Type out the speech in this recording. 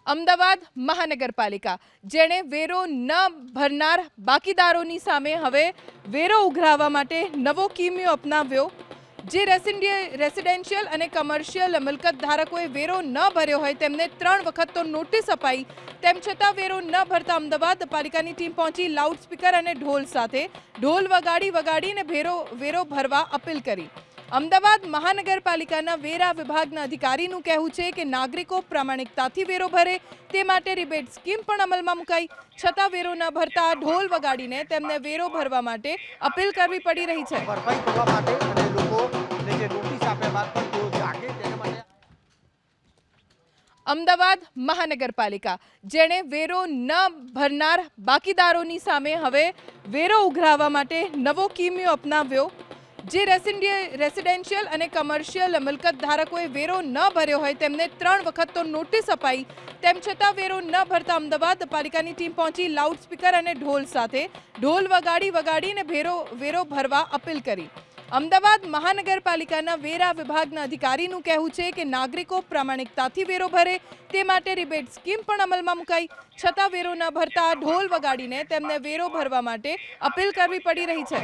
અમદાવાદ મહાનગરપાલિકા જેણે વેરો ન ભરનાર બાકીદારોની સામે હવે વેરો ઉઘરાવવા માટે નવો કિમિયો અપનાવ્યો। જે રેસિડેન્શિયલ અને કમર્શિયલ મિલકત ધારકોએ વેરો ન ભર્યો હોય તેમને 3 વખત તો નોટિસ અપાઈ, તેમ છતાં વેરો ન ભરતા અમદાવાદ પાલિકાની ટીમ પહોંચી લાઉડસ્પીકર અને ઢોલ સાથે ઢોલ વગાડીને વેરો ભરવા અપીલ કરી। અમદાવાદ મહાનગરપાલિકાના વેરા વિભાગના અધિકારીનું કહેવું છે કે નાગરિકો પ્રામાણિકતાથી વેરો ભરે તે માટે રિબેટ સ્કીમ પણ અમલમાં મુકાઈ, છતાં વેરો ન ભરતા ઢોલ વગાડીને તેમને વેરો ભરવા માટે અપીલ કરવી પડી રહી છે। અમદાવાદ મહાનગરપાલિકા જેણે વેરો ન ભરનાર બાકીદારોની સામે હવે વેરો ઉઘરાવવા માટે નવો કિમિયો અપનાવ્યો। જે રેસિડેન્શિયલ અને કમર્શિયલ મિલકત ધારકોએ વેરો ન ભર્યો હોય તેમને 3 વખત તો નોટિસ અપાઈ, તેમ છતાં વેરો ન ભરતા અમદાવાદ પાલિકાની ટીમ પહોંચી લાઉડસ્પીકર અને ઢોલ સાથે ઢોલ વગાડીને વેરો ભરવા અપીલ કરી। અમદાવાદ મહાનગરપાલિકાના વેરા વિભાગના અધિકારીનું કહેવું છે કે નાગરિકો પ્રામાણિકતાથી વેરો ભરે તે માટે રિબેટ સ્કીમ પણ અમલમાં મુકાઈ, છતાં વેરો ન ભરતા ઢોલ વગાડીને તેમને વેરો ભરવા માટે અપીલ કરવી પડી રહી છે।